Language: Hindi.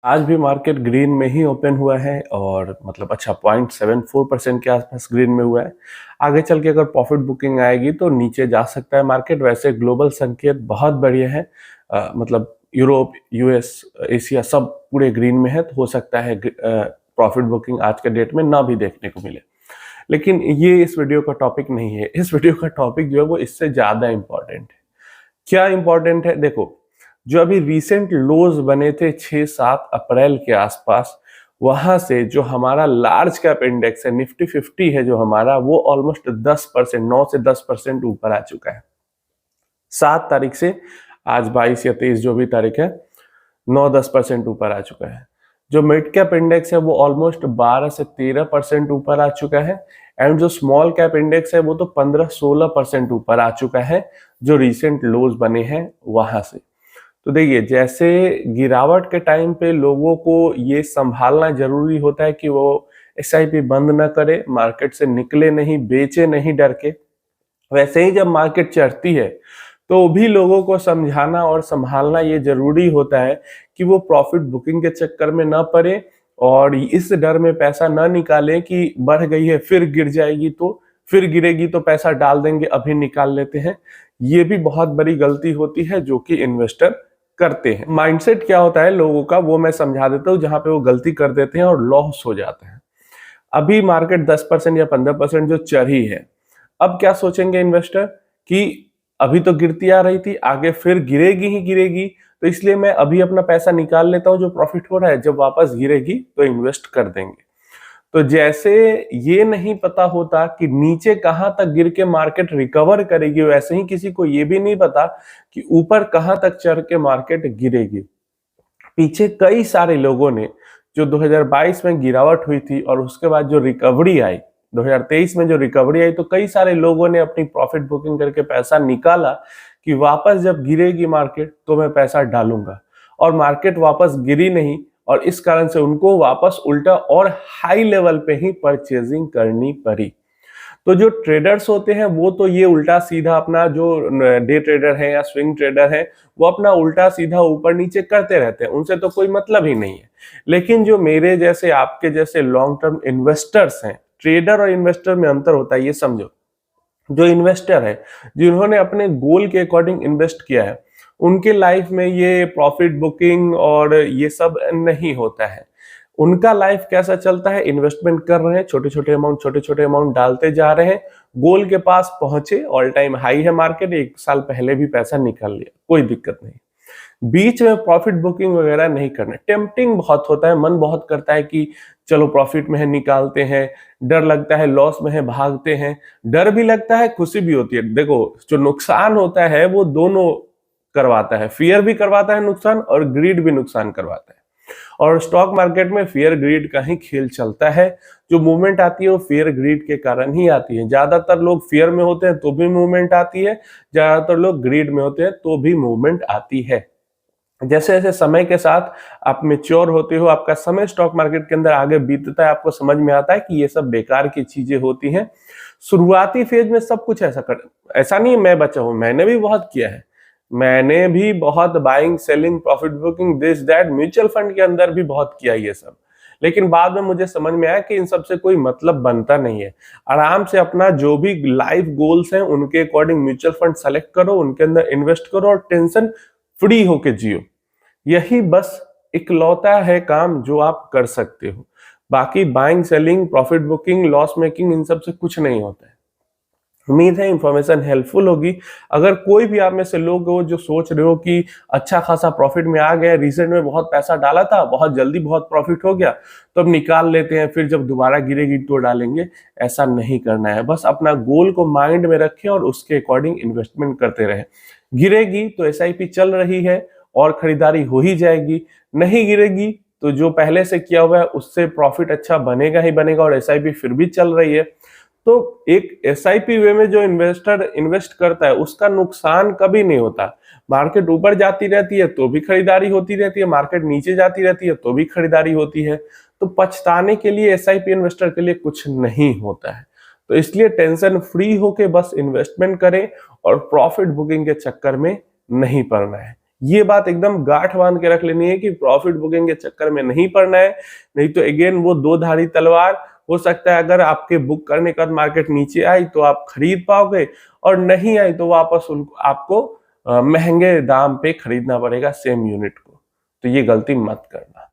आज भी मार्केट ग्रीन में ही ओपन हुआ है और मतलब अच्छा 0.74% के आसपास ग्रीन में हुआ है। आगे चल के अगर प्रॉफिट बुकिंग आएगी तो नीचे जा सकता है मार्केट। वैसे ग्लोबल संकेत बहुत बढ़िया है, मतलब यूरोप, यूएस, एशिया सब पूरे ग्रीन में है, तो हो सकता है प्रॉफिट बुकिंग आज के डेट में ना भी देखने को मिले। लेकिन ये इस वीडियो का टॉपिक नहीं है। इस वीडियो का टॉपिक जो है वो इससे ज्यादा इंपॉर्टेंट है। क्या इंपॉर्टेंट है? देखो, जो अभी रिसेंट लोज बने थे 6-7 अप्रैल के आसपास, वहां से जो हमारा लार्ज कैप इंडेक्स है, निफ्टी 50 है जो हमारा, वो ऑलमोस्ट 10%, 9 से 10% ऊपर आ चुका है 7 तारीख से। आज 22 या 23 जो भी तारीख है, 9-10% ऊपर आ चुका है। जो मिड कैप इंडेक्स है वो ऑलमोस्ट 12 से 13% ऊपर आ चुका है। एंड जो स्मॉल कैप इंडेक्स है वो तो 15-16% ऊपर आ चुका है, जो रिसेंट लोज बने हैं वहां से। तो देखिए, जैसे गिरावट के टाइम पे लोगों को ये संभालना जरूरी होता है कि वो एसआईपी बंद ना करे, मार्केट से निकले नहीं, बेचे नहीं डर के, वैसे ही जब मार्केट चढ़ती है तो भी लोगों को समझाना और संभालना ये जरूरी होता है कि वो प्रॉफिट बुकिंग के चक्कर में ना पड़े और इस डर में पैसा ना निकालें कि बढ़ गई है फिर गिर जाएगी, तो फिर गिरेगी तो पैसा डाल देंगे, अभी निकाल लेते हैं। ये भी बहुत बड़ी गलती होती है जो कि इन्वेस्टर करते हैं। माइंडसेट क्या होता है लोगों का, वो मैं समझा देता हूँ, जहां पे वो गलती कर देते हैं और लॉस हो जाते हैं। अभी मार्केट 10% या 15% जो चढ़ी है, अब क्या सोचेंगे इन्वेस्टर कि अभी तो गिरती आ रही थी, आगे फिर गिरेगी ही गिरेगी, तो इसलिए मैं अभी अपना पैसा निकाल लेता हूं, जो प्रॉफिट हो रहा है जब वापस गिरेगी तो इन्वेस्ट कर देंगे। तो जैसे ये नहीं पता होता कि नीचे कहां तक गिर के मार्केट रिकवर करेगी, वैसे ही किसी को ये भी नहीं पता कि ऊपर कहां तक चढ़ के मार्केट गिरेगी। पीछे कई सारे लोगों ने, जो 2022 में गिरावट हुई थी और उसके बाद जो रिकवरी आई, 2023 में जो रिकवरी आई, तो कई सारे लोगों ने अपनी प्रॉफिट बुकिंग करके पैसा निकाला कि वापस जब गिरेगी मार्केट तो मैं पैसा डालूंगा, और मार्केट वापस गिरी नहीं, और इस कारण से उनको वापस उल्टा और हाई लेवल पे ही परचेजिंग करनी पड़ी। तो जो ट्रेडर्स होते हैं वो तो ये उल्टा सीधा अपना, जो डे ट्रेडर है या स्विंग ट्रेडर है, वो अपना उल्टा सीधा ऊपर नीचे करते रहते हैं, उनसे तो कोई मतलब ही नहीं है। लेकिन जो मेरे जैसे, आपके जैसे लॉन्ग टर्म इन्वेस्टर्स हैं, ट्रेडर और इन्वेस्टर में अंतर होता है, ये समझो। जो इन्वेस्टर है, जिन्होंने अपने गोल के अकॉर्डिंग इन्वेस्ट किया है, उनके लाइफ में ये प्रॉफिट बुकिंग और ये सब नहीं होता है। उनका लाइफ कैसा चलता है, इन्वेस्टमेंट कर रहे हैं, छोटे छोटे अमाउंट डालते जा रहे हैं, गोल के पास पहुंचे, ऑल टाइम हाई है मार्केट, 1 साल पहले भी पैसा निकाल लिया, कोई दिक्कत नहीं। बीच में प्रॉफिट बुकिंग वगैरह नहीं करना। टेम्पटिंग बहुत होता है, मन बहुत करता है कि चलो प्रॉफिट में है निकालते हैं, डर लगता है लॉस में है भागते हैं, डर भी लगता है, खुशी भी होती है। देखो, जो नुकसान होता है वो दोनों करवाता है, फियर भी करवाता है नुकसान और ग्रीड भी नुकसान करवाता है। और स्टॉक मार्केट में फियर ग्रीड का ही खेल चलता है। जो मूवमेंट आती है वो फियर ग्रीड के कारण ही आती है। ज्यादातर लोग फियर में होते हैं तो भी मूवमेंट आती है, ज्यादातर लोग ग्रीड में होते हैं तो भी मूवमेंट आती है। जैसे जैसे समय के साथ आप मेच्योर होते हो, आपका समय स्टॉक मार्केट के अंदर आगे बीतता है, आपको समझ में आता है कि ये सब बेकार की चीजें होती हैं। शुरुआती फेज में सब कुछ ऐसा नहीं मैं बचा हूं, मैंने भी बहुत किया है। मैंने भी बहुत buying selling profit booking this that mutual fund के अंदर भी बहुत किया ये सब। लेकिन बाद में मुझे समझ में आया कि इन सब से कोई मतलब बनता नहीं है। आराम से अपना जो भी लाइफ गोल्स हैं उनके अकॉर्डिंग म्यूचुअल फंड सेलेक्ट करो, उनके अंदर इन्वेस्ट करो और टेंशन फ्री होके जियो। यही बस इकलौता है काम जो आप कर सकते हो। बाकी buying selling profit booking loss making in सब से कुछ नहीं होता है। उम्मीद है इंफॉर्मेशन हेल्पफुल होगी। अगर कोई भी आप में से लोग हो जो सोच रहे हो कि अच्छा खासा प्रॉफिट में आ गया, रिसेंट में बहुत पैसा डाला था, बहुत जल्दी बहुत प्रॉफिट हो गया, तो अब निकाल लेते हैं, फिर जब दोबारा गिरेगी तो डालेंगे, ऐसा नहीं करना है। बस अपना गोल को माइंड में रखें और उसके अकॉर्डिंग इन्वेस्टमेंट करते रहे। गिरेगी तो एसआईपी चल रही है और खरीदारी हो ही जाएगी, नहीं गिरेगी तो जो पहले से किया हुआ है उससे प्रॉफिट अच्छा बनेगा ही बनेगा और एसआईपी फिर भी चल रही है। तो एक एसआईपी वे में जो इन्वेस्टर इन्वेस्ट करता है उसका नुकसान कभी नहीं होता। मार्केट ऊपर जाती रहती है तो भी खरीदारी होती रहती है, मार्केट नीचे जाती रहती है तो भी खरीदारी होती है। तो पछताने के लिए एसआईपी इन्वेस्टर के लिए कुछ नहीं होता है। तो इसलिए टेंशन फ्री होके बस इन्वेस्टमेंट करें और प्रॉफिट बुकिंग के चक्कर में नहीं पड़ना है। ये बात एकदम गांठ बांध के रख लेनी है कि प्रॉफिट बुकिंग के चक्कर में नहीं पड़ना है, नहीं तो अगेन वो दो धारी तलवार हो सकता है। अगर आपके बुक करने के बाद मार्केट नीचे आई तो आप खरीद पाओगे, और नहीं आई तो वापस उनको आपको महंगे दाम पे खरीदना पड़ेगा सेम यूनिट को। तो ये गलती मत करना।